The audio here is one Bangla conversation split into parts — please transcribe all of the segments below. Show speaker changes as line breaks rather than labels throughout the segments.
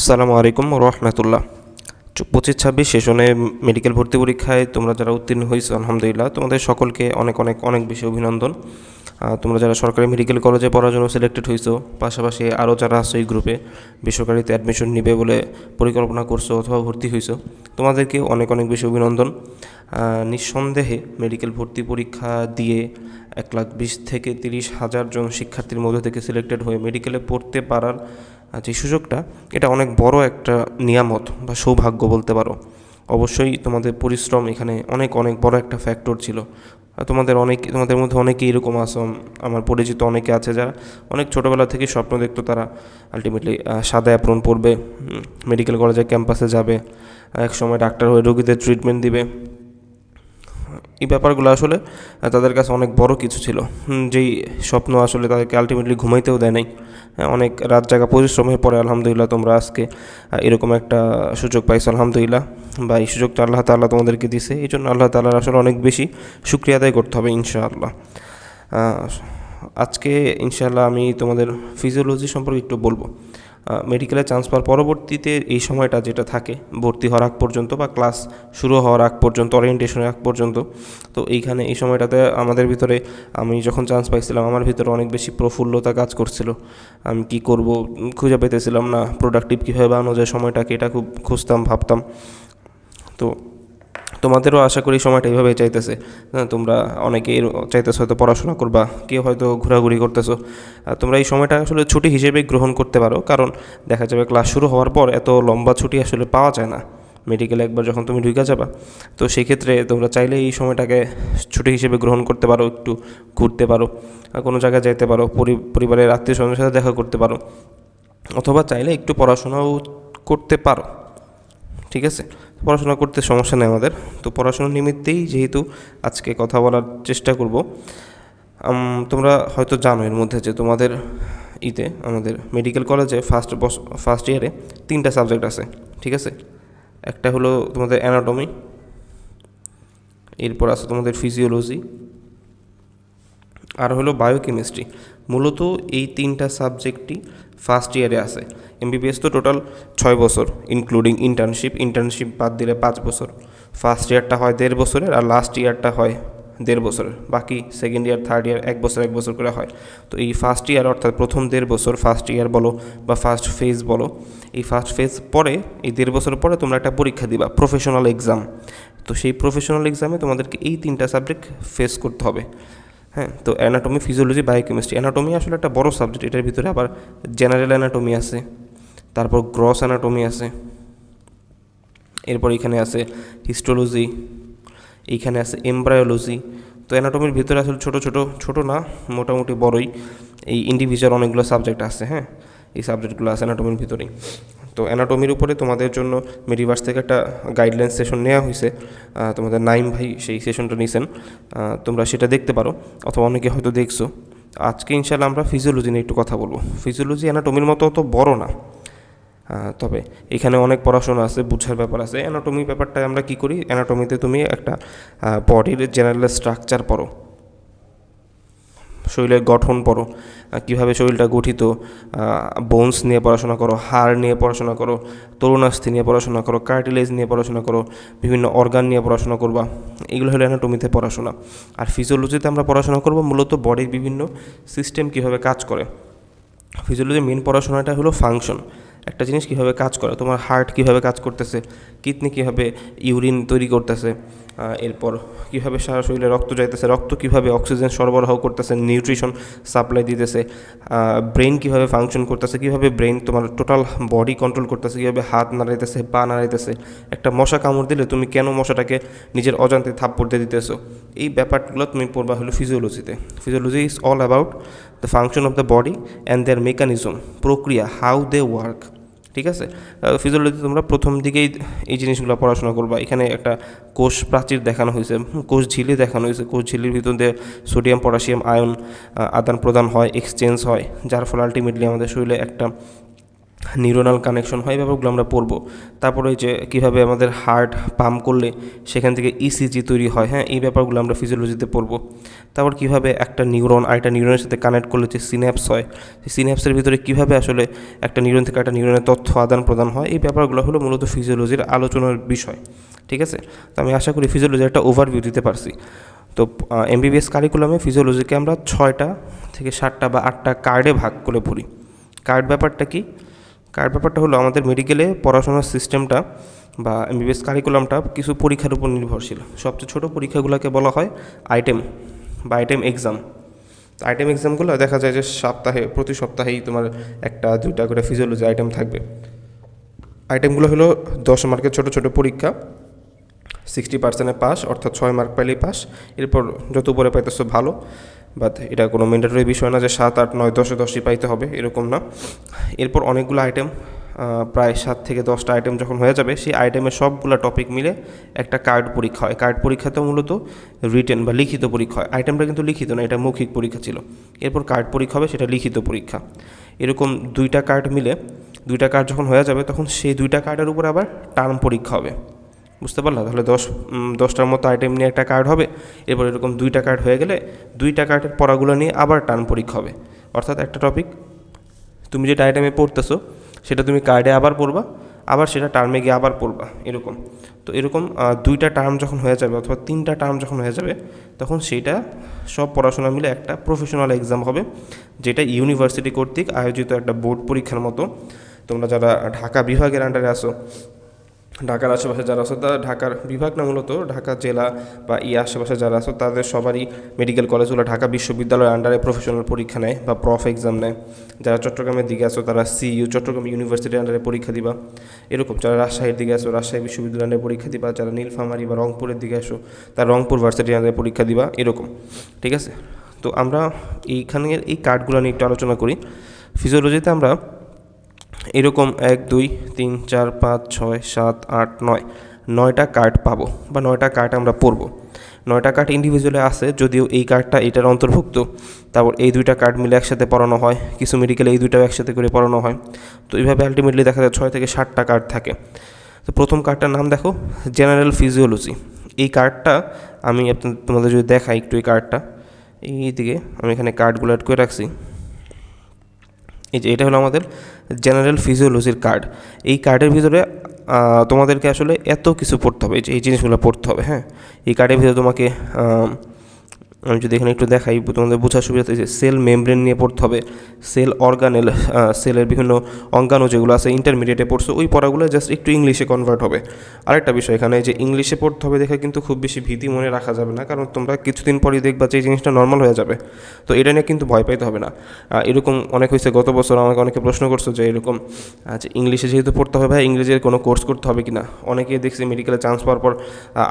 আসসালামু আলাইকুম রহমতুল্লাহ। 25-26 সেশনে মেডিকেল ভর্তি পরীক্ষায় তোমরা যারা উত্তীর্ণ হয়েছো আলহামদুলিল্লাহ, তোমাদের সকলকে অনেক অনেক অনেক বেশি অভিনন্দন। তোমরা যারা সরকারি মেডিকেল কলেজে পড়ার জন্য সিলেক্টেড হয়েছো, পাশাপাশি আরও যারা আছো এই গ্রুপে বেসরকারিতে অ্যাডমিশন নিবে বলে পরিকল্পনা করছো অথবা ভর্তি হয়েছো, তোমাদেরকে অনেক অনেক বেশি অভিনন্দন। নিঃসন্দেহে মেডিকেল ভর্তি পরীক্ষা দিয়ে 1,20,000 থেকে 30,000 জন শিক্ষার্থীর মধ্যে থেকে সিলেক্টেড হয়ে মেডিকেলে পড়তে পারার যে সুযোগটা, এটা অনেক বড় একটা নিয়ামত বা সৌভাগ্য বলতে পারো। অবশ্যই তোমাদের পরিশ্রম এখানে অনেক অনেক বড় একটা ফ্যাক্টর ছিল। তোমাদের মধ্যে অনেকেই এরকম আছো, আমার পরিচিত অনেকে আছে যারা অনেক ছোটোবেলা থেকে স্বপ্ন দেখতো তারা আলটিমেটলি সাদা অ্যাপ্রন পরবে, মেডিকেল কলেজের ক্যাম্পাসে যাবে, এক সময় ডাক্তার হয়ে রোগীদের ট্রিটমেন্ট দিবে। এই ব্যাপারগুলো আসলে তাদের কাছে অনেক বড় কিছু ছিল, যেই স্বপ্ন আসলে তাদেরকে আলটিমেটলি ঘুমাইতেও দেয় নাই। অনেক রাত জাগা পরিশ্রমের পরে আলহামদুলিল্লাহ তোমরা আজকে এরকম একটা সুযোগ পাইছো আলহামদুলিল্লাহ, বা এই সুযোগটা আল্লাহ তাআলা তোমাদেরকে দিছে। এই জন্য আল্লাহ তাআলার আসলে অনেক বেশি শুকরিয়া আদায় করতে হবে ইনশাআল্লাহ। আজকে ইনশাআল্লাহ আমি তোমাদের ফিজিওলজি সম্পর্কে একটু বলবো। মেডিকেলে চান্স পাওয়ার পরবর্তীতে এই সময়টা যেটা থাকে ভর্তি হওয়ার আগ পর্যন্ত বা ক্লাস শুরু হওয়ার আগ পর্যন্ত, ওরিয়েন্টেশনের আগ পর্যন্ত, তো এইখানে এই সময়টাতে আমাদের ভিতরে, আমি যখন চান্স পাইছিলাম আমার ভিতরে অনেক বেশি প্রফুল্লতা কাজ করছিল। আমি কি করব খুঁজে পেতেছিলাম না, প্রোডাক্টিভ কীভাবে বানানো যায় সময়টাকে, এটা খুব খুঁজতাম, ভাবতাম। তো তোমাদেরও আশা করি সময়টা এইভাবে চাইতেছে। তোমরা অনেকেই চাইতেছো হয়তো পড়াশোনা করবা, কেউ হয়তো ঘোরাঘুরি করতেছো। তোমরা এই সময়টা আসলে ছুটি হিসেবে গ্রহণ করতে পারো, কারণ দেখা যাবে ক্লাস শুরু হওয়ার পর এত লম্বা ছুটি আসলে পাওয়া যায় না মেডিকেলে একবার যখন তুমি ঢুকে যাবা। তো সেই ক্ষেত্রে তোমরা চাইলে এই সময়টাকে ছুটি হিসেবে গ্রহণ করতে পারো, একটু ঘুরতে পারো, কোনো জায়গায় যাইতে পারো, পরিবারের আত্মীয় স্বজনের সাথে দেখা করতে পারো, অথবা চাইলে একটু পড়াশোনাও করতে পারো। ঠিক আছে, পড়াশোনা করতে সমস্যা নেই আমাদের। তো পড়াশোনার নিমিত্তেই যেহেতু আজকে কথা বলার চেষ্টা করব, তোমরা হয়তো জানো এর মধ্যে যে তোমাদের আমাদের মেডিকেল কলেজে ফার্স্ট ইয়ারে 3টা সাবজেক্ট আছে। ঠিক আছে, একটা হলো তোমাদের অ্যানাটমি, এরপর আছে তোমাদের ফিজিওলজি, আর হলো বায়োকেমিস্ট্রি। মূলত এই 3টা সাবজেক্টই ফার্স্ট ইয়ারে আছে। এমবিবিএস তো টোটাল 6 বছর ইনক্লুডিং ইন্টার্নশিপ বাদ দিলে 5 বছর। ফার্স্ট ইয়ারটা হয় 1.5 বছরের, আর লাস্ট ইয়ারটা হয় 1.5 বছরের। বাকি সেকেন্ড ইয়ার, থার্ড ইয়ার 1 বছর করে হয়। তো এই ফার্স্ট ইয়ার অর্থাৎ প্রথম 1.5 বছর, ফার্স্ট ইয়ার বলো বা ফার্স্ট ফেজ বলো, এই ফার্স্ট ফেজ পরে এই 1.5 বছর পরে তোমরা একটা পরীক্ষা দিবা, প্রফেশনাল এক্সাম। তো সেই প্রফেশনাল এক্সামে তোমাদেরকে এই 3টা সাবজেক্ট ফেস করতে হবে। হ্যাঁ, তো অ্যানাটমি, ফিজিওলজি, বায়োকেমিস্ট্রি। অ্যানাটমি আসলে একটা বড় সাবজেক্ট, এটার ভিতরে আবার জেনারেল অ্যানাটমি আছে, তারপর গ্রস অ্যানাটমি আছে, এরপর এখানে আছে হিস্টোলজি, এইখানে আছে এমব্রায়োলজি। তো অ্যানাটমির ভিতরে আসলে ছোটো না, মোটামুটি বড়ই এই ইন্ডিভিজুয়াল অনেকগুলো সাবজেক্ট আছে। হ্যাঁ, এই সাবজেক্টগুলো আছে অ্যানাটমির ভিতরেই। তো অ্যানাটমির উপরে তোমাদের জন্য মেডিভার্স থেকে একটা গাইডলাইন সেশন নেওয়া হয়েছে, তোমাদের নাইম ভাই সেই সেশনটা নিয়েছেন, তোমরা সেটা দেখতে পারো, অথবা অনেকে হয়তো দেখছো। আজকে ইনশাআল্লাহ আমরা ফিজিওলজি নিয়ে একটু কথা বলবো। ফিজিওলজি অ্যানাটমির মতো অত বড় না, তবে এখানে অনেক পড়াশোনা আছে, বুঝার ব্যাপার আছে। অ্যানাটমি ব্যাপারটা আমরা কী করি, অ্যানাটমিতে তুমি একটা বডির জেনারেল স্ট্রাকচার পড়ো, শরীরের গঠন পড়ো, কীভাবে শরীরটা গঠিত, বোনস নিয়ে পড়াশোনা করো, হাড় নিয়ে পড়াশোনা করো, তরুণাস্থি নিয়ে পড়াশোনা করো, কার্টিলেজ নিয়ে পড়াশোনা করো, বিভিন্ন অর্গান নিয়ে পড়াশোনা করবা। এগুলো হলো অ্যানাটমিতে পড়াশোনা। আর ফিজিওলজিতে আমরা পড়াশোনা করবো মূলত বডির বিভিন্ন সিস্টেম কীভাবে কাজ করে। ফিজিওলজির মেন পড়াশোনাটা হলো ফাংশন, একটা জিনিস কীভাবে কাজ করে, তোমার হার্ট কীভাবে কাজ করতেছে, কিডনি কীভাবে ইউরিন তৈরি করতেছে, এরপর কীভাবে সারা শরীরে রক্ত যাইতেছে, রক্ত কীভাবে অক্সিজেন সরবরাহ করতেছে, নিউট্রিশন সাপ্লাই দিতেছে, ব্রেন কীভাবে ফাংশন করতেছে, কীভাবে ব্রেন তোমার টোটাল বডি কন্ট্রোল করতেছে, কীভাবে হাত নাড়াইতেছে, পা নাড়াইতেছে, একটা মশা কামড় দিলে তুমি কেন মশাটাকে নিজের অজান্তে থাপ্পড় দিয়ে দিতেছো, এই ব্যাপারগুলো তুমি পড়বা হলো ফিজিওলজিতে। Physiology is all about the function of the body and their mechanism, প্রক্রিয়া, হাউ দে ওয়ার্ক। ঠিক আছে, ফিজিওলজিতে তোমরা প্রথম দিকেই এই জিনিসগুলো পড়াশোনা করবা। এখানে একটা কোষ প্রাচীর দেখানো হয়েছে, কোষ ঝিলি দেখানো হয়েছে। কোষ ঝিলির ভিতর দিয়ে সোডিয়াম, পটাশিয়াম, আয়ন আদান প্রদান হয়, এক্সচেঞ্জ হয়, যার ফলে আলটিমেটলি আমাদের শরীরে একটা নিউরোনাল কানেকশন হয়, এই ব্যাপারগুলো আমরা পড়বো। তারপরে ওই যে কীভাবে আমাদের হার্ট পাম্প করলে সেখান থেকে ইসিজি তৈরি হয়, হ্যাঁ, এই ব্যাপারগুলো আমরা ফিজিওলজিতে পড়বো। তারপর কীভাবে একটা নিউরন আরেকটা নিউরনের সাথে কানেক্ট করলে যে সিন্যাপস হয়, সেই সিন্যাপসের ভিতরে কীভাবে আসলে একটা নিউরন থেকে একটা নিউরনের তথ্য আদান প্রদান হয়, এই ব্যাপারগুলো হলো মূলত ফিজিওলজির আলোচনার বিষয়। ঠিক আছে, তো আমি আশা করি ফিজিওলজির একটা ওভারভিউ দিতে পারছি। তো এমবিবিএস কারিকুলামে ফিজিওলজিকে আমরা 6টা থেকে 7টা বা 8টা কার্ডে ভাগ করে পড়ি। কার্ড ব্যাপারটা কি? কার্ড ব্যাপারটা হলো আমাদের মেডিকেলে পড়াশোনার সিস্টেমটা বা এমবিবিএস কারিকুলামটা কিছু পরীক্ষার উপর নির্ভরশীল। সবচেয়ে ছোটো পরীক্ষাগুলোকে বলা হয় আইটেম বা আইটেম এক্সাম। আইটেম এক্সামগুলো দেখা যায় যে প্রতি সপ্তাহেই তোমার 1-2টা করে ফিজিওলজি আইটেম থাকবে। আইটেমগুলো হলো 10 মার্কের ছোটো ছোটো পরীক্ষা, 60% পাস, অর্থাৎ 6 মার্ক পাইলেই পাস। এরপর যত উপরে পাইতেছো ভালো, বাট এটা কোনো ম্যান্ডেটরি বিষয় না যে 7, 8, 9, 10-10ই পাইতে হবে, এরকম না। এরপর অনেকগুলো আইটেম, প্রায় 7 থেকে 10টা আইটেম যখন হয়ে যাবে, সেই আইটেমের সবগুলো টপিক মিলে একটা কার্ড পরীক্ষা হয়। কার্ড পরীক্ষাতে মূলত রিটেন বা লিখিত পরীক্ষা হয়। আইটেমটা কিন্তু লিখিত না, এটা মৌখিক পরীক্ষা ছিল। এরপর কার্ড পরীক্ষা হবে, সেটা লিখিত পরীক্ষা। এরকম 2টা কার্ড মিলে 2টা কার্ড যখন হয়ে যাবে, তখন সেই 2টা কার্ডের উপর আবার টার্ম পরীক্ষা হবে। বুঝতে পারলাম? তাহলে 10টার মতো আইটেম নিয়ে একটা কার্ড হবে। এরপর এরকম 2টা কার্ড হয়ে গেলে 2টা কার্ডের পড়াগুলো নিয়ে আবার টার্ম পরীক্ষা হবে। অর্থাৎ একটা টপিক তুমি যেটা আইটেমে পড়তেছো সেটা তুমি কার্ডে আবার পড়বা, আবার সেটা টার্মে গিয়ে আবার পড়বা, এরকম। তো এরকম 2টা টার্ম যখন হয়ে যাবে অথবা 3টা টার্ম যখন হয়ে যাবে, তখন সেইটা সব পড়াশোনা মিলে একটা প্রফেশনাল এক্সাম হবে, যেটা ইউনিভার্সিটি কর্তৃক আয়োজিত একটা বোর্ড পরীক্ষার মতো। তোমরা যারা ঢাকা বিভাগের আন্ডারে আসো, ঢাকার আশেপাশে যারা আছো, তারা ঢাকার বিভাগ না, মূলত ঢাকা জেলা বা আশেপাশে যারা আছো, তাদের সবারই মেডিকেল কলেজগুলো ঢাকা বিশ্ববিদ্যালয়ের আন্ডারে প্রফেশনাল পরীক্ষা নেয় বা প্রফ এক্সাম নেয়। যারা চট্টগ্রামের দিকে আছো, তারা চট্টগ্রাম ইউনিভার্সিটির আন্ডারে পরীক্ষা দিবা, এরকম। যারা রাজশাহীর দিকে আসো, রাজশাহী বিশ্ববিদ্যালয়ের আন্ডারে পরীক্ষা দিবা। যারা নীলফামারী বা রংপুরের দিকে আসো, তারা রংপুর ভার্সিটির আন্ডারে পরীক্ষা দিবা, এরকম। ঠিক আছে, তো আমরা এইখানের এই কার্ডগুলো নিয়ে একটু আলোচনা করি। ফিজিওলজিতে আমরা এরকম 1, 2, 3, 4, 5, 6, 7, 8, 9 9টা কার্ড পাবো বা 9টা কার্ড আমরা পড়বো। 9টা কার্ড ইন্ডিভিজুয়ালি আছে, যদিও এই কার্ডটা এটার অন্তর্ভুক্ত। তারপর এই 2টা কার্ড মিলে একসাথে পড়ানো হয়, কিছু মেডিকেলে এই 2টাও একসাথে করে পড়ানো হয়। তো এইভাবে আলটিমেটলি দেখা যায় 6 থেকে 7টা কার্ড থাকে। তো প্রথম কার্ডটার নাম দেখো, জেনারেল ফিজিওলজি। এই কার্ডটা আমি তোমাদের যদি দেখাই একটু, এই কার্ডটা এইদিকে আমি এখানে কার্ডগুলো অ্যাড করে রাখছি। এই যে এটা হলো আমাদের জেনারেল ফিজিওলজির কার্ড। এই কার্ডের ভিতরে তোমাদেরকে আসলে এত কিছু পড়তে হবে, এই জিনিসগুলো পড়তে হবে, হ্যাঁ। এই কার্ডের ভিতরে তোমাকে আমি যদি এখানে একটু দেখাই তোমাদের বোঝার সুবিধা, যে সেল মেমব্রেন নিয়ে পড়তে হবে, সেল অর্গানেল, সেলের বিভিন্ন অঙ্গাণু যেগুলো আছে ইন্টারমিডিয়েটে পড়ছো, ওই পড়াগুলো জাস্ট একটু ইংলিশে কনভার্ট হবে। আরেকটা বিষয় এখানে, যে ইংলিশে পড়তে হবে দেখে কিন্তু খুব বেশি ভীতি মনে রাখা যাবে না, কারণ তোমরা কিছুদিন পরেই দেখবা যে এই জিনিসটা নর্মাল হয়ে যাবে। তো এটা নিয়ে কিন্তু ভয় পাইতে হবে না। এরকম অনেক হয়েছে, গত বছর আমাকে অনেকে প্রশ্ন করছো যে এরকম, আচ্ছা ইংলিশে যেহেতু পড়তে হবে, ভাই ইংরেজির কোনো কোর্স করতে হবে কি না। অনেকে দেখছি মেডিকেলে চান্স পাওয়ার পর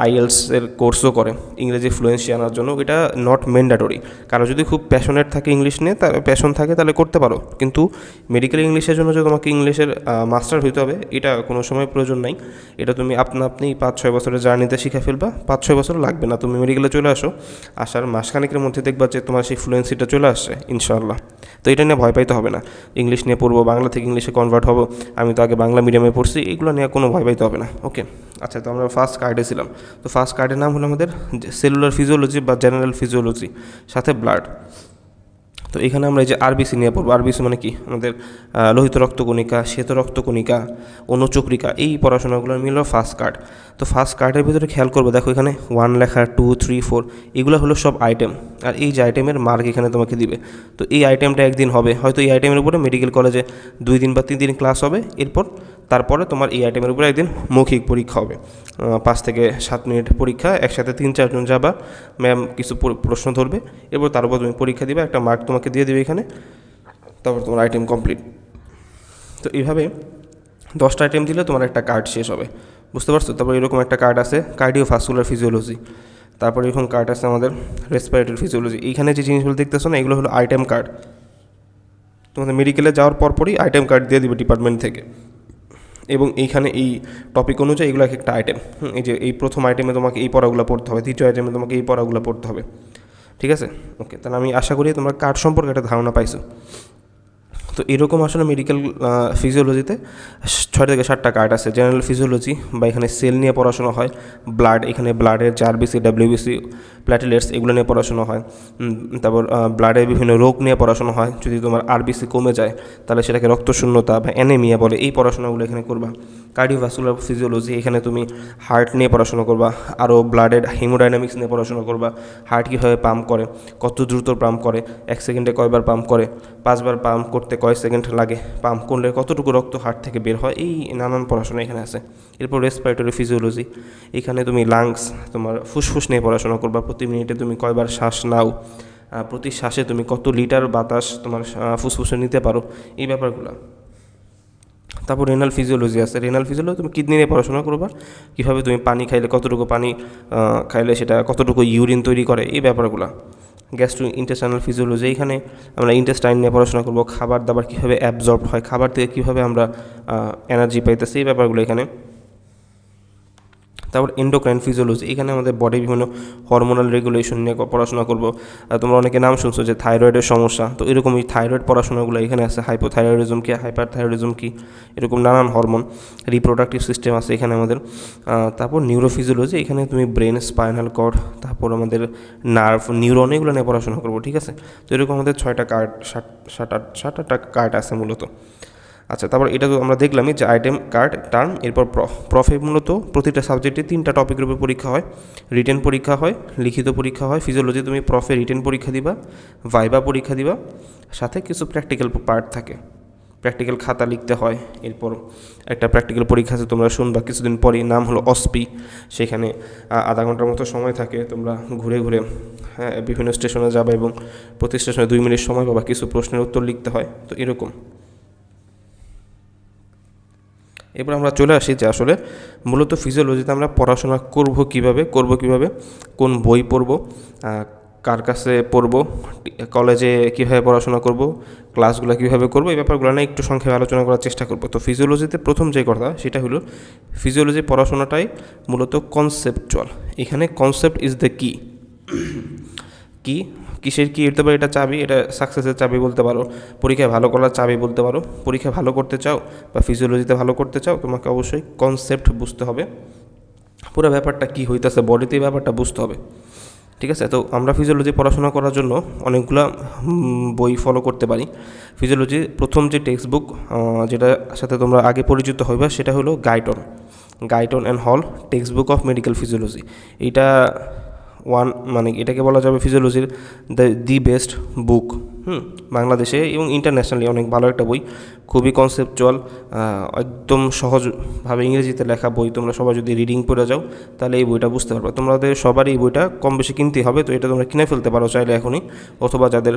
আইএলসের কোর্সও করে ইংরেজি ফ্লুয়েন্সি আনার জন্য। এটা নট ম্যান্ডেটরি। কারো যদি খুব প্যাশনেট থাকে ইংলিশ নিয়ে, তার প্যাশন থাকে, তাহলে করতে পারো। কিন্তু মেডিকেল ইংলিশের জন্য যে তোমাকে ইংলিশের মাস্টার হইতে হবে, এটা কোনো সময় প্রয়োজন নাই। এটা তুমি আপনি 5-6 বছরের জার্নিতে শিখে ফেলবা, 5-6 বছর লাগবে না। তুমি মেডিকেলে চলে আসো, আসার মাসখানেকের মধ্যে দেখবা যে তোমার সেই ফ্লুয়েন্সিটা চলে আসছে ইনশাআল্লাহ। তো এটা নিয়ে ভয় পাইতে হবে না। ইংলিশ নিয়ে পড়বো, বাংলা থেকে ইংলিশে কনভার্ট হবো, আমি তো আগে বাংলা মিডিয়ামে পড়ছি, এগুলো নিয়ে কোনো ভয় পাইতে হবে না। ওকে, আচ্ছা, তো আমরা ফার্স্ট কার্ডে ছিলাম। তো ফার্স্ট কার্ডের নাম হলো আমাদের সেলুলার ফিজিওলজি বা জেনারেল ফিজিওলজি, সাথে ব্লাড। তো এখানে আমরা এই যে আরবিসি নিয়ে পড়বো। আরবিসি মানে কি? আমাদের লোহিত রক্তকণিকা, শ্বেত রক্তকণিকা, অনুচক্রিকা, এই পড়াশোনাগুলো মিলল ফার্স্ট কার্ড। তো ফার্স্ট কার্ডের ভিতরে খেয়াল করবো, দেখো এখানে 1 লেখা, 2, 3, 4, এগুলো হলো সব আইটেম। আর এই যে আইটেমের মার্ক এখানে তোমাকে দিবে। তো এই আইটেমটা একদিন হবে, হয়তো এই আইটেমের উপরে মেডিকেল কলেজে 2 দিন বা 3 দিন ক্লাস হবে। তারপরে তোমার এই আইটেমের উপরে একদিন মৌখিক পরীক্ষা হবে, 5 থেকে 7 মিনিট পরীক্ষা, একসাথে 3-4 জন যাবা, ম্যাম কিছু প্রশ্ন ধরবে, এরপর তার উপর তুমি পরীক্ষা দিবে, একটা মার্ক তোমাকে দিয়ে দেবে এখানে, তারপর তোমার আইটেম কমপ্লিট। তো এইভাবে 10টা আইটেম দিলে তোমার একটা কার্ড শেষ হবে, বুঝতে পারছো? তারপর এরকম একটা কার্ড আছে কার্ডিওভাস্কুলার ফিজিওলজি, তারপর এরকম কার্ড আছে আমাদের রেসপিরেটরি ফিজিওলজি। এইখানে যে জিনিসগুলো দেখতেছো না, এগুলো হলো আইটেম কার্ড। তোমাদের মেডিকেলে যাওয়ার পরপরই আইটেম কার্ড দিয়ে দিবে ডিপার্টমেন্ট থেকে, এবং এইখানে এই টপিক অনুযায়ী এগুলো এক একটা আইটেম। এই যে এই প্রথম আইটেমে তোমাকে এই পড়াগুলো পড়তে হবে, দ্বিতীয় আইটেমে তোমাকে এই পড়াগুলো পড়তে হবে, ঠিক আছে? ওকে, তাহলে আমি আশা করি তোমরা কার্ড সম্পর্কে একটা ধারণা পাইছো। তো এরকম আসলে মেডিকেল ফিজিওলজিতে 6 থেকে 7টা কার্ড আছে। জেনারেল ফিজিওলজি বা এখানে সেল নিয়ে পড়াশোনা হয়, ব্লাড, এখানে ব্লাডের যে আরবিসি, ডাব্লিউবিসি, প্ল্যাটেলেটস এগুলো নিয়ে পড়াশোনা হয়। তারপর ব্লাডের বিভিন্ন রোগ নিয়ে পড়াশোনা হয়। যদি তোমার আরবিসি কমে যায় তাহলে সেটাকে রক্তশূন্যতা বা অ্যানেমিয়া বলে, এই পড়াশোনাগুলো এখানে করবা। কার্ডিওভাস্কুলার ফিজিওলজি, এখানে তুমি হার্ট নিয়ে পড়াশোনা করবা, আরও ব্লাডের হিমোডাইনামিক্স নিয়ে পড়াশোনা করবা। হার্ট কীভাবে পাম্প করে, কত দ্রুত পাম্প করে, 1 সেকেন্ডে কয়বার পাম্প করে, 5বার পাম্প করতে কয় সেকেন্ড লাগে, পাম্প করলে কতটুকু রক্ত হার্ট থেকে বের হয়, এই নানান পড়াশোনা এখানে আছে। এরপর রেসপিরেটরি ফিজিওলজি, এখানে তুমি লাংস, তোমার ফুসফুস নিয়ে পড়াশোনা করবা। প্রতি মিনিটে তুমি কয়বার শ্বাস নাও, প্রতি শ্বাসে তুমি কত লিটার বাতাস তোমার ফুসফুসে নিতে পারো, এই ব্যাপারগুলো। তারপর রেনাল ফিজিওলজি আছে। রেনাল ফিজিওলজি তুমি কিডনি নিয়ে পড়াশোনা করবা, কীভাবে তুমি পানি খাইলে, কতটুকু পানি খাইলে সেটা কতটুকু ইউরিন তৈরি করে, এই ব্যাপারগুলো। গ্যাস্ট্রো ইন্টেস্টাইনাল ফিজিওলজি, এখানে আমরা ইন্টেস্টাইন নিয়ে পড়াশোনা করবো, খাবার দাবার কীভাবে অ্যাবজর্ব হয়, খাবার থেকে কীভাবে আমরা এনার্জি পাইতেছি, এই ব্যাপারগুলো এখানে। তারপর এন্ডোক্রাইন ফিজিওলজি, এখানে আমাদের বডি বিভিন্ন হরমোনাল রেগুলেশন নিয়ে পড়াশোনা করবো। তোমরা অনেকে নাম শুনছো যে থাইরয়েডের সমস্যা, তো এরকমই থাইরয়েড পড়াশোনাগুলো এখানে আছে। হাইপোথাইরয়েডিজম কি, হাইপার থাইরয়েডিজম কি, এরকম নানান হরমোন, রিপ্রোডাক্টিভ সিস্টেম আছে এখানে আমাদের। তারপর নিউরোফিজিওলজি, এখানে তুমি ব্রেন, স্পাইনাল কর্ড, তারপর আমাদের নার্ভ, নিউরন, এগুলো নিয়ে পড়াশোনা করবো, ঠিক আছে। তো এরকম আমাদের 6টা কার্ড, 7-8টা কার্ড আছে মূলত। আচ্ছা, তারপর এটা তো আমরা দেখলামই যে আইটেম, কার্ড, টার্ম। এরপর প্রফে মূলত প্রতিটা সাবজেক্টে 3টা টপিকের উপর পরীক্ষা হয়। রিটেন পরীক্ষা হয়, লিখিত পরীক্ষা হয়। ফিজিওলজি তুমি প্রফে রিটেন পরীক্ষা দিবা, ভাইবা পরীক্ষা দিবা, সাথে কিছু প্র্যাকটিক্যাল পার্ট থাকে, প্র্যাকটিক্যাল খাতা লিখতে হয়। এরপর একটা প্র্যাকটিক্যাল পরীক্ষা আছে, তোমরা শুনবা কিছুদিন পরই, নাম হলো অসপি। সেখানে আধা ঘন্টার মতো সময় থাকে, তোমরা ঘুরে ঘুরে বিভিন্ন স্টেশনে যাবে এবং প্রতি স্টেশনে 2 মিনিট সময় পাবা, কিছু প্রশ্নের উত্তর লিখতে হয়। তো এরকম। এরপর আমরা চলে আসি যে আসলে মূলত ফিজিওলজিতে আমরা পড়াশোনা করব কিভাবে, কোন বই পড়ব, কার কাছে পড়ব, কলেজে কীভাবে পড়াশোনা করব, ক্লাসগুলো কীভাবে করব, এই ব্যাপারগুলো নিয়ে একটু সংক্ষেপে আলোচনা করার চেষ্টা করব। তো ফিজিওলজিতে প্রথম যে কথা সেটা হলো ফিজিওলজি পড়াশোনাটাই মূলত কনসেপ্টুয়াল। এখানে কনসেপ্ট ইজ দ্য কি। কিসের কি হতে পারে, এটা চাবি, এটা সাকসেসের চাবি বলতে পারো, পরীক্ষায় ভালো করার চাবি বলতে পারো। পরীক্ষায় ভালো করতে চাও বা ফিজিওলজিতে ভালো করতে চাও, তোমাকে অবশ্যই কনসেপ্ট বুঝতে হবে, পুরো ব্যাপারটা কী হইতেছে বডিতে, এই ব্যাপারটা বুঝতে হবে, ঠিক আছে। তো আমরা ফিজিওলজি পড়াশোনা করার জন্য অনেকগুলো বই ফলো করতে পারি। ফিজিওলজি প্রথম যে টেক্সট বুক যেটার সাথে তোমরা আগে পরিচিত হইবা সেটা হলো গাইটন অ্যান্ড হল text book of medical physiology. এইটা মানে এটাকে বলা যাবে ফিজিওলজির দি বেস্ট বুক বাংলাদেশে এবং ইন্টারন্যাশনালি অনেক ভালো একটা বই, খুবই কনসেপচুয়াল, একদম সহজভাবে ইংরেজিতে লেখা বই। তোমরা সবাই যদি রিডিং পড়ে যাও তাহলে এই বইটা বুঝতে পারবে। তোমাদের সবারই এই বইটা কম বেশি কিনতেই হবে, তো এটা তোমরা কিনে ফেলতে পারো চাইলে এখনই, অথবা যাদের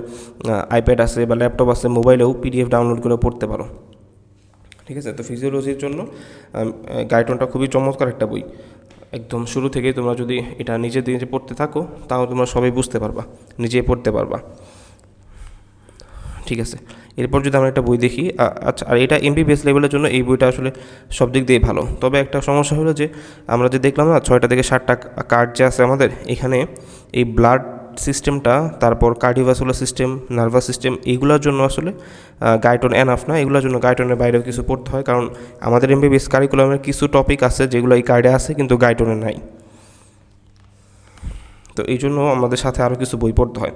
আইপ্যাড আছে বা ল্যাপটপ আছে, মোবাইলেও পিডিএফ ডাউনলোড করে পড়তে পারো, ঠিক আছে। তো ফিজিওলজির জন্য গাইটনটা খুবই চমৎকার একটা বই। একদম শুরু থেকেই তোমরা যদি এটা নিজে পড়তে থাকো তাও তোমরা সবাই বুঝতে পারবা, নিজেই পড়তে পারবা, ঠিক আছে। এরপর যদি আমরা একটা বই দেখি, আচ্ছা, আর এটা এমবিবিএস লেভেলের জন্য এই বইটা আসলে সব দিক দিয়ে ভালো। তবে একটা সমস্যা হলো যে আমরা যে দেখলাম না 6টা থেকে 7টা কার্ড যে আছে আমাদের, এখানে এই ব্লাড সিস্টেমটা, তারপর কার্ডিওভাস্কুলার সিস্টেম, নার্ভাস সিস্টেম, এইগুলোর জন্য আসলে গাইটন এনাফ না। এগুলোর জন্য গাইটনের বাইরেও কিছু পড়তে হয়, কারণ আমাদের এমবিবিএস কারিকুলামের কিছু টপিক আছে যেগুলো এই কার্ডে আছে কিন্তু গাইটনে নাই। তো এই জন্য আমাদের সাথে আরও কিছু বই পড়তে হয়,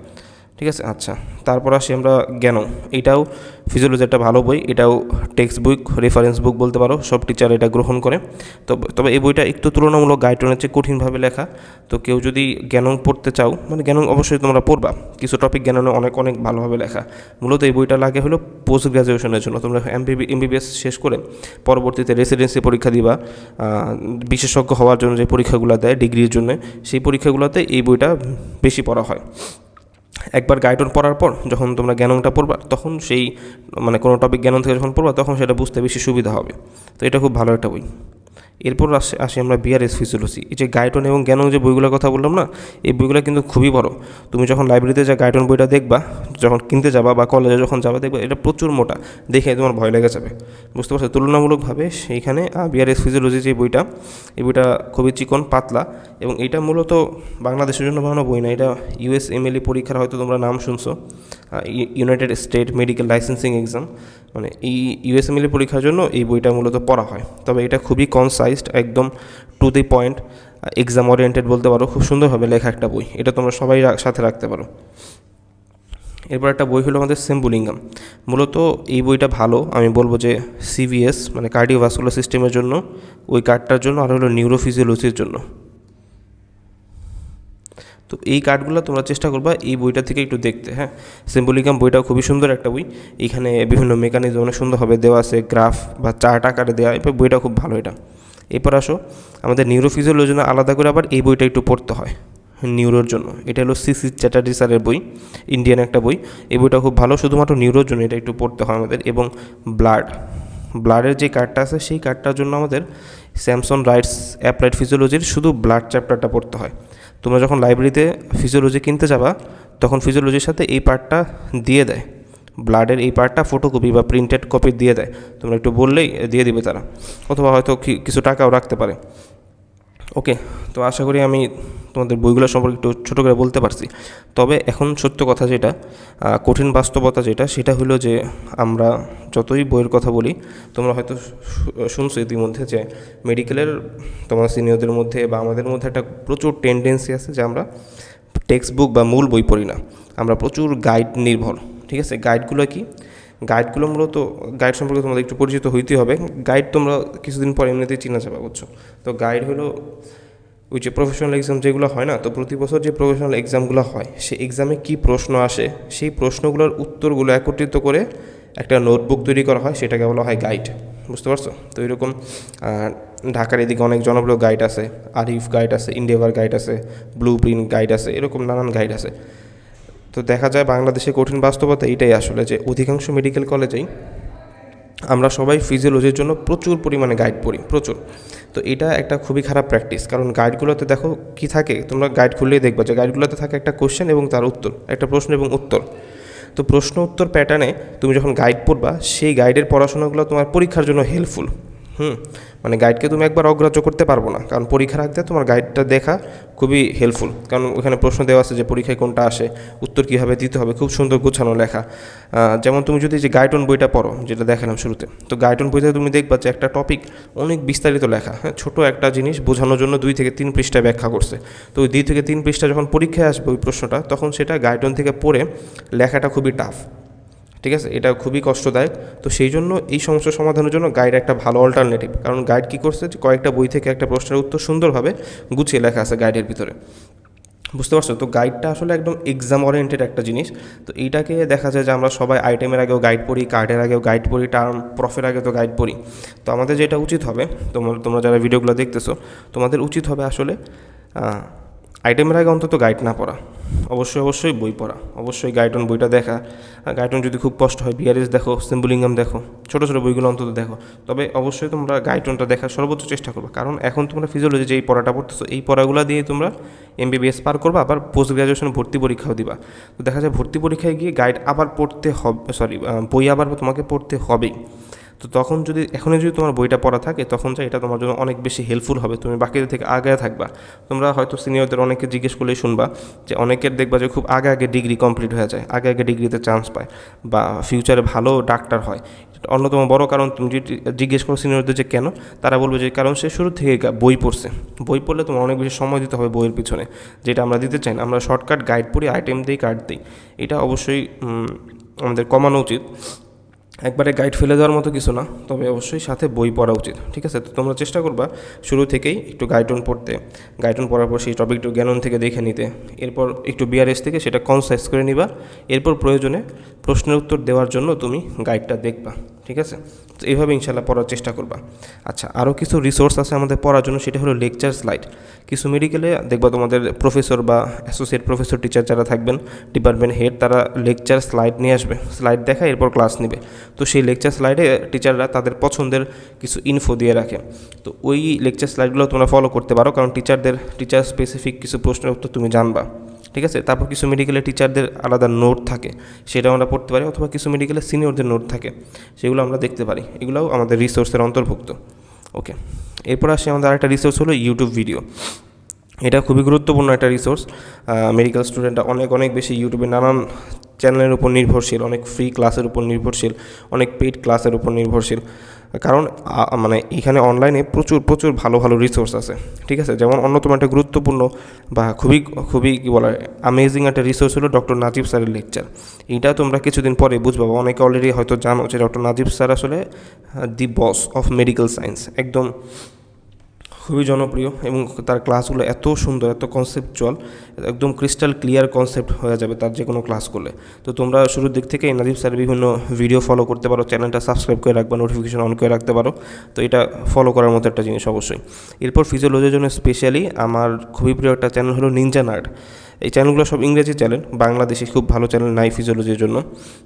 ঠিক আছে। আচ্ছা, তারপর আসি আমরা জ্ঞানম। এটাও ফিজিওলজি একটা ভালো বই, এটাও টেক্সট বুক, রেফারেন্স বুক বলতে পারো, সব টিচার এটা গ্রহণ করে। তবে এই বইটা একটু তুলনামূলক গাইটনের চেয়ে কঠিনভাবে লেখা। তো কেউ যদি জ্ঞানম পড়তে চাও, মানে জ্ঞানম অবশ্যই তোমরা পড়বা, কিছু টপিক জ্ঞাননে অনেক ভালোভাবে লেখা। মূলত এই বইটা লাগে হলো পোস্ট গ্র্যাজুয়েশনের জন্য। তোমরা এমবিবিএস শেষ করে পরবর্তীতে রেসিডেন্সি পরীক্ষা দিবা, বিশেষজ্ঞ হওয়ার জন্য যে পরীক্ষাগুলো দেয় ডিগ্রির জন্য, সেই পরীক্ষাগুলোতে এই বইটা বেশি পড়া হয়। একবার গাইডন পড়ার পর যখন তোমরা জ্ঞানটা পড়বা, তখন সেই মানে কোনো টপিক জ্ঞান থেকে যখন পড়বা তখন সেটা বুঝতে বেশি সুবিধা হবে। তো এটা খুব ভালো একটা বই। এরপর আসি আমরা বিআরএস ফিজিওলজি। এই যে গাইটন এবং জ্ঞানং যে বইগুলোর কথা বললাম না, এই বইগুলো কিন্তু খুবই বড়। তুমি যখন লাইব্রেরিতে যা গাইটন বইটা দেখবা, যখন কিনতে যাবা বা কলেজে যখন যাবা, দেখবা এটা প্রচুর মোটা, দেখে তোমার ভয় লেগে যাবে, বুঝতে পারছো। তুলনামূলকভাবে সেইখানে বিআরএস ফিজিওলজি যে বইটা, এই বইটা খুবই চিকন পাতলা, এবং এটা মূলত বাংলাদেশের জন্য বানানো বই না, এটা USMLE পরীক্ষার হয়তো তোমরা নাম শুনছো, United state medical licensing exam, মানে এই USMLE পরীক্ষার জন্য এই বইটা মূলত পড়া হয়। তবে এটা খুবই কনসাইজড, একদম to the point, exam oriented বলতে পারো, খুব সুন্দরভাবে লেখা একটা বই, এটা তোমরা সবাই সাথে রাখতে পারো। এরপর একটা বই হলো আমাদের সেম্বুলিঙ্গাম। মূলত এই বইটা ভালো, আমি বলবো যে CVS মানে কার্ডিওভাস্কুলার সিস্টেমের জন্য, ওই কার্ডটার জন্য, আর হলো নিউরোফিজিওলজির জন্য। তো এই কার্ডগুলো তোমরা চেষ্টা করবা এই বইটা থেকে একটু দেখতে। হ্যাঁ, সেম্বুলিঙ্গাম বইটা খুবই সুন্দর একটা বই, এখানে বিভিন্ন মেকানিজম অনেক সুন্দরভাবে দেওয়া আছে, গ্রাফ বা চার্ট আকারে দেওয়া, এরপর বইটা খুব ভালো এটা। এরপর আসো আমাদের নিউরোফিজিওলজির জন্য আলাদা করে আবার এই বইটা একটু পড়তে হয় নিউরোর জন্য। এটা হলো CC চ্যাটার্জি স্যারের বই, ইন্ডিয়ান একটা বই। এই বইটা খুব ভালো, শুধুমাত্র নিউরোর জন্য এটা একটু পড়তে হয় আমাদের। এবং ব্লাডের যে কার্ডটা আছে, সেই কার্ডটার জন্য আমাদের স্যামসন রাইটস অ্যাপ্লাইড ফিজিওলজির শুধু ব্লাড চ্যাপ্টারটা পড়তে হয়। তোমরা যখন লাইব্রেরিতে ফিজিওলজি কিনতে যাবা, তখন ফিজিওলজির সাথে এই পার্টটা দিয়ে দেয়, ব্লাডের এই পার্টটা ফটোকপি বা প্রিন্টেড কপি দিয়ে দেয়, তোমরা একটু বললেই দিয়ে দিবে তারা, অথবা হয়তো কিছু টাকাও রাখতে পারে। ওকে, তো আশা করি আমি তোমাদের বইগুলো সম্পর্কে একটু ছোটো করে বলতে পারছি। তবে এখন সত্য কথা যেটা, কঠিন বাস্তবতা যেটা, সেটা হলো যে আমরা যতই বইয়ের কথা বলি, তোমরা হয়তো শুনছো ইতিমধ্যে যে মেডিকেলের তোমার সিনিয়রদের মধ্যে বা আমাদের মধ্যে একটা প্রচুর টেন্ডেন্সি আছে যে আমরা টেক্সট বুক বা মূল বই পড়ি না, আমরা প্রচুর গাইড নির্ভর। ঠিক আছে, গাইডগুলো কি? গাইডগুলো মূলত, গাইড সম্পর্কে তোমাদের একটু পরিচিত হইতেই হবে। গাইড তোমরা কিছুদিন পর এমনিতেই চিনা যাবে, বুঝছো। তো গাইড হলো ওই যে প্রফেশনাল এক্সাম যেগুলো হয় না, তো প্রতি বছর যে প্রফেশনাল এক্সামগুলো হয়, সেই এক্সামে কী প্রশ্ন আসে, সেই প্রশ্নগুলোর উত্তরগুলো একত্রিত করে একটা নোটবুক তৈরি করা হয়, সেটাকে বলা হয় গাইড, বুঝতে পারছো। তো এরকম ঢাকার এদিকে অনেক জনপ্রিয় গাইড আছে, আরিফ গাইড আছে, ইন্ডেভার গাইড আছে, ব্লু প্রিন্ট গাইড আছে, এরকম নানান গাইড আছে। তো দেখা যায় বাংলাদেশে কঠিন বাস্তবতা এটাই আসলে, যে অধিকাংশ মেডিকেল কলেজেই আমরা সবাই ফিজিওলজির জন্য প্রচুর পরিমাণে গাইড পড়ি, প্রচুর। তো এটা একটা খুবই খারাপ প্র্যাকটিস, কারণ গাইডগুলোতে দেখো কি থাকে, তোমরা গাইড খুললেই দেখবা যে গাইডগুলোতে থাকে একটা কোশ্চেন এবং তার উত্তর, একটা প্রশ্ন এবং উত্তর। তো প্রশ্ন উত্তর প্যাটার্নে তুমি যখন গাইড পড়বা, সেই গাইডের পড়াশোনাগুলো তোমার পরীক্ষার জন্য হেল্পফুল। মানে গাইডকে তুমি একবার অগ্রাহ্য করতে পারবো না, কারণ পরীক্ষার আগে তোমার গাইডটা দেখা খুবই হেল্পফুল, কারণ ওখানে প্রশ্ন দেওয়া আছে যে পরীক্ষায় কোনটা আসে, উত্তর কীভাবে দিতে হবে, খুব সুন্দর গোছানো লেখা। যেমন তুমি যদি যে গাইডন বইটা পড়ো, যেটা দেখালাম শুরুতে, তো গাইডন বইতে তুমি দেখবা যে একটা টপিক অনেক বিস্তারিত লেখা, হ্যাঁ, ছোটো একটা জিনিস বোঝানোর জন্য 2 থেকে 3 পৃষ্ঠায় ব্যাখ্যা করছে। তো ওই 2 থেকে 3 পৃষ্ঠা যখন পরীক্ষায় আসবে ওই প্রশ্নটা, তখন সেটা গাইডন থেকে পড়ে লেখাটা খুবই টাফ। ঠিক আছে, এটা খুবই কষ্টদায়ক। তো সেই জন্য এই সমস্যার সমাধানের জন্য গাইড একটা ভালো অল্টারনেটিভ, কারণ গাইড কী করছে, যে কয়েকটা বই থেকে একটা প্রশ্নের উত্তর সুন্দরভাবে গুছিয়ে লেখা আছে গাইডের ভিতরে, বুঝতে পারছো। তো গাইডটা আসলে একদম এক্সাম ওরিয়েন্টেড একটা জিনিস। তো এইটাকে দেখা যায় যে আমরা সবাই আইটেমের আগেও গাইড পড়ি, কার্ডের আগেও গাইড পড়ি, টার্ম প্রফের আগে তো গাইড পড়ি। তো আমাদের যেটা উচিত হবে, তোমরা যারা ভিডিওগুলো দেখতেছো, তোমাদের উচিত হবে আসলে আইটেমের আগে অন্তত গাইড না পড়া, অবশ্যই বই পড়া, অবশ্যই গাইডন বইটা দেখা। গাইডন যদি খুব কষ্ট হয়, বিআরএস দেখো, সেম্বুলিঙ্গাম দেখো, ছোটো ছোটো বইগুলো অন্তত দেখো। তবে অবশ্যই তোমরা গাইডনটা দেখার সর্বোচ্চ চেষ্টা করবে, কারণ এখন তোমরা ফিজিওলজি যে এই পড়াটা পড়তেছো, এই পড়াগুলো দিয়ে তোমরা MBBS পার করবা, আবার পোস্ট গ্রাজুয়েশনে ভর্তি পরীক্ষাও দিবা। তো দেখা যায় ভর্তি পরীক্ষায় গিয়ে গাইড আবার পড়তে হবে, বই আবার তোমাকে পড়তে হবেই। তো তখন যদি এখনই যদি তোমার বইটা পড়া থাকে, তখন এটা তোমার জন্য অনেক বেশি হেল্পফুল হবে, তুমি বাকিদের থেকে আগে থাকবা। তোমরা হয়তো সিনিয়রদের অনেকে জিজ্ঞেস করলেই শুনবা যে অনেকের দেখবা যে খুব আগে ডিগ্রি কমপ্লিট হয়ে যায়, আগে ডিগ্রিতে চান্স পায়, বা ফিউচারে ভালো ডাক্তার হয়। অন্যতম বড় কারণ, তুমি যদি জিজ্ঞেস করো সিনিয়রদের যে কেন, তারা বলবে যে কারণ সে শুরু থেকে বই পড়ছে। বই পড়লে তোমার অনেক বেশি সময় দিতে হবে বইয়ের পিছনে, যেটা আমরা দিতে চাই না। আমরা শর্টকাট গাইড পড়ি, আইটেম দিই, কার্ড দিই। এটা অবশ্যই আমাদের কমানো উচিত। একবারে গাইড ফেলে দেওয়ার মতো কিছু না, তবে অবশ্যই সাথে বই পড়া উচিত। ঠিক আছে, তো তোমরা চেষ্টা করবা শুরু থেকেই একটু গাইডন পড়তে, গাইডন পড়ার পর সেই টপিকটু জ্ঞানন থেকে দেখে নিতে, এরপর একটু বিআরএস থেকে সেটা কনসাইজ করে নিবা, এরপর প্রয়োজনে প্রশ্নের উত্তর দেওয়ার জন্য তুমি গাইডটা দেখবা। ঠিক আছে? তো এইভাবে ইনশাল্লাহ পড়ার চেষ্টা করবা। আচ্ছা, আরও কিছু রিসোর্স আছে আমাদের পড়ার জন্য, সেটা হলো লেকচার স্লাইড। কিছু মেডিকেলে দেখবা তোমাদের প্রফেসর বা অ্যাসোসিয়েট প্রফেসর টিচার যারা থাকবেন, ডিপার্টমেন্ট হেড, তারা লেকচার স্লাইড নিয়ে আসবে, স্লাইড দেখায় এরপর ক্লাস নেবে। তো সেই লেকচার স্লাইডে টিচাররা তাদের পছন্দের কিছু ইনফো দিয়ে রাখে। তো ওই লেকচার স্লাইডগুলো তোমরা ফলো করতে পারো, কারণ টিচার স্পেসিফিক কিছু প্রশ্নের উত্তর তুমি জানবা। ঠিক আছে? তারপর কিছু মেডিকেলে টিচারদের আলাদা নোট থাকে, সেটাও আমরা পড়তে পারি, অথবা কিছু মেডিকেলে সিনিয়রদের নোট থাকে, সেগুলো আমরা দেখতে পারি। এগুলোও আমাদের রিসোর্সের অন্তর্ভুক্ত। ওকে, এরপর আসি আমাদের আরেকটা রিসোর্স হলো ইউটিউব ভিডিও। এটা খুবই গুরুত্বপূর্ণ একটা রিসোর্স। মেডিকেল স্টুডেন্টরা অনেক বেশি ইউটিউবে নানান চ্যানেলের উপর নির্ভরশীল, অনেক ফ্রি ক্লাসের উপর নির্ভরশীল, অনেক পেইড ক্লাসের উপর নির্ভরশীল, কারণ মানে এখানে অনলাইনে প্রচুর ভালো রিসোর্স আছে। ঠিক আছে? যেমন অন্যতম একটা গুরুত্বপূর্ণ বা খুবই কী বলা হয়, অ্যামেজিং একটা রিসোর্স হলো ডক্টর নাজিব স্যারের লেকচার। এইটা তোমরা কিছুদিন পরে বুঝবা, অনেকে অলরেডি হয়তো জানো যে ডক্টর নাজিব স্যার আসলে দি বস অফ মেডিকেল সায়েন্স, একদম খুবই জনপ্রিয়, এবং তার ক্লাসগুলো এত সুন্দর, এত কনসেপচুয়াল, একদম ক্রিস্টাল ক্লিয়ার কনসেপ্ট হয়ে যাবে তার যে কোনো ক্লাস করলে। তো তোমরা শুরুর দিক থেকে নাজিব স্যারের বিভিন্ন ভিডিও ফলো করতে পারো, চ্যানেলটা সাবস্ক্রাইব করে রাখবা, নোটিফিকেশন অন করে রাখতে পারো। তো এটা ফলো করার মতো একটা জিনিস অবশ্যই। এরপর ফিজিওলজির জন্য স্পেশালি আমার খুবই প্রিয় একটা চ্যানেল হলো নিনজা নার্ড। এই চ্যানেলগুলো সব ইংরেজি চ্যানেল, বাংলাদেশে খুব ভালো চ্যানেল নাই ফিজিওলজির জন্য।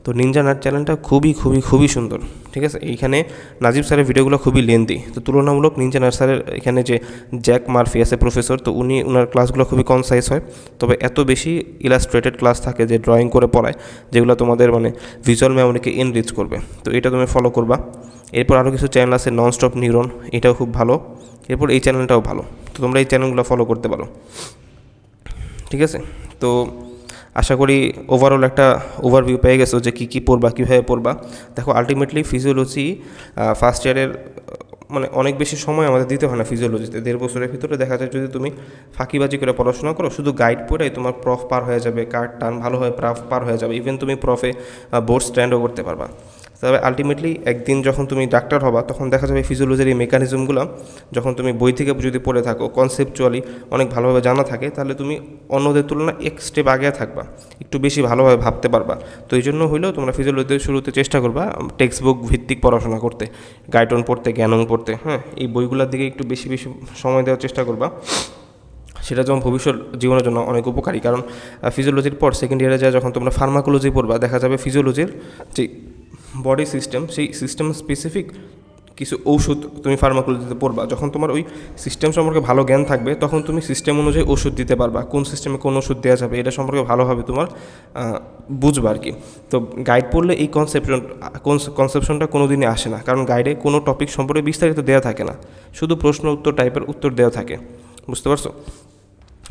তো নিনজা নার্ড চ্যানেলটা খুবই সুন্দর। ঠিক আছে? এইখানে নাজিব স্যারের ভিডিওগুলো খুবই লেন্দি, তো তুলনামূলক নিনজা নার্ড স্যারের এখানে যে জ্যাক মারফি আছে প্রফেসর, তো ওনার ক্লাসগুলো খুবই কনসাইজ হয়, তবে এত বেশি ইলাস্ট্রেটেড ক্লাস থাকে যে ড্রয়িং করে পড়ায়, যেগুলো তোমাদের মানে ভিজুয়াল মেমোরিকে এনরিচ করবে। তো এটা তুমি ফলো করবা। এরপর আরও কিছু চ্যানেল আছে, ননস্টপ নিউরন, এটাও খুব ভালো। এরপর এই চ্যানেলটাও ভালো, তো তোমরা এই চ্যানেলগুলো ফলো করতে পারো। ঠিক আছে? তো আশা করি ওভারঅল একটা ওভারভিউ পেয়ে গেছো যে কী পড়বা, কীভাবে পড়বা। দেখো, আলটিমেটলি ফিজিওলজি ফার্স্ট ইয়ারের মানে অনেক বেশি সময় আমাদের দিতে হয় না ফিজিওলজিতে। 1.5 বছরের ভিতরে দেখা যায় যদি তুমি ফাঁকিবাজি করে পড়াশোনা করো, শুধু গাইড পড়ে তোমার প্রফ পার হয়ে যাবে, কার্ড টান ভালোভাবে প্রফ পার হয়ে যাবে, ইভেন তুমি প্রফে বোর্ড স্ট্যান্ডও করতে পারবা। তবে আলটিমেটলি একদিন যখন তুমি ডাক্তার হবা, তখন দেখা যাবে ফিজিওলজির এই মেকানিজমগুলো যখন তুমি বই থেকে যদি পড়ে থাকো, কনসেপচুয়ালি অনেক ভালোভাবে জানা থাকে, তাহলে তুমি অন্যদের তুলনায় এক স্টেপ আগে থাকবা, একটু বেশি ভালোভাবে ভাবতে পারবা। তো এই জন্য হইলেও তোমরা ফিজিওলজিতে শুরুতে চেষ্টা করবা টেক্সট বুক ভিত্তিক পড়াশোনা করতে, গাইডন পড়তে, জ্ঞানং পড়তে। হ্যাঁ, এই বইগুলোর দিকে একটু বেশি সময় দেওয়ার চেষ্টা করবা। সেটা যেমন ভবিষ্যৎ জীবনের জন্য অনেক উপকারী, কারণ ফিজিওলজির পর সেকেন্ড ইয়ারে যায় যখন তোমরা ফার্মাকোলজি পড়বা, দেখা যাবে ফিজিওলজির যে বডি সিস্টেম, সেই সিস্টেম স্পেসিফিক কিছু ঔষধ তুমি ফার্মাকোলজিতে পড়বা। যখন তোমার ওই সিস্টেম সম্পর্কে ভালো জ্ঞান থাকবে, তখন তুমি সিস্টেম অনুযায়ী ওষুধ দিতে পারবা, কোন সিস্টেমে কোন ওষুধ দেওয়া যাবে এটা সম্পর্কে ভালোভাবে তোমার বুঝবা আর কি। তো গাইড পড়লে এই কনসেপশনটা কোনো দিনই আসে না, কারণ গাইডে কোনো টপিক সম্পর্কে বিস্তারিত দেওয়া থাকে না, শুধু প্রশ্ন উত্তর টাইপের উত্তর দেওয়া থাকে। বুঝতে পারছো?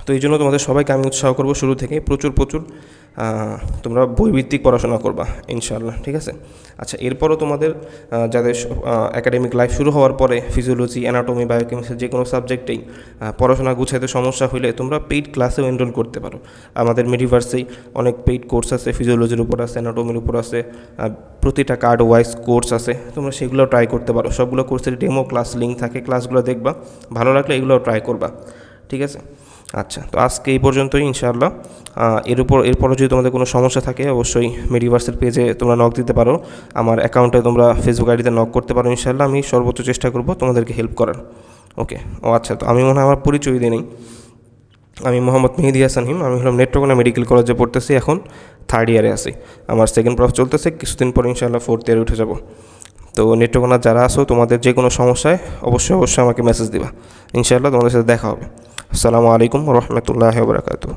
তো এই জন্য তোমাদের সবাইকে আমি উৎসাহ করবো শুরু থেকে প্রচুর তোমরা বইভিত্তিক পড়াশোনা করবা ইনশাআল্লাহ। ঠিক আছে? আচ্ছা, এরপরও তোমাদের যাদের একাডেমিক লাইফ শুরু হওয়ার পরে ফিজিওলজি, অ্যানাটমি, বায়োকেমিস্ট্রি যে কোনো সাবজেক্টেই পড়াশোনা গুছাইতে সমস্যা হলে তোমরা পেইড ক্লাসেও এনরোল করতে পারো। আমাদের মেডিভার্সেই অনেক পেইড কোর্স আছে, ফিজিওলজির উপর আছে, অ্যানাটমির উপর আছে, প্রতিটা কার্ড ওয়াইজ কোর্স আছে, তোমরা সেগুলো ট্রাই করতে পারো। সবগুলো কোর্সের ডেমো ক্লাস লিঙ্ক থাকে, ক্লাসগুলো দেখবা, ভালো লাগলে এগুলোও ট্রাই করবা। ঠিক আছে? আচ্ছা, তো আজকে এই পর্যন্তই ইনশাআল্লাহ। এরপরও যদি তোমাদের কোনো সমস্যা থাকে, অবশ্যই মেডিভার্সের পেজে তোমরা নক দিতে পারো, আমার অ্যাকাউন্টে তোমরা ফেসবুক আইডিতে নক করতে পারো। ইনশাআল্লাহ আমি সর্বোচ্চ চেষ্টা করব তোমাদেরকে হেল্প করার। ওকে, আচ্ছা, তো আমি মনে হয় আমার পরিচয় দিই নেই। আমি মোহাম্মদ মেহেদি হাসান হিম, আমি হলাম নেত্রকোনা মেডিকেল কলেজে পড়তেছি, এখন 3rd ইয়ারে আছি, আমার সেকেন্ড প্রফ চলতেছে, কিছুদিন পর ইনশাআল্লাহ 4th ইয়ারে উঠে যাব। তো নেত্রকোনা যারা আসো, তোমাদের যে কোনো সমস্যায় অবশ্যই আমাকে মেসেজ দিবা, ইনশাআল্লাহ তোমাদের সাথে দেখা হবে। আসসালামু আলাইকুম ওয়া রাহমাতুল্লাহি ওয়া বারাকাতুহু।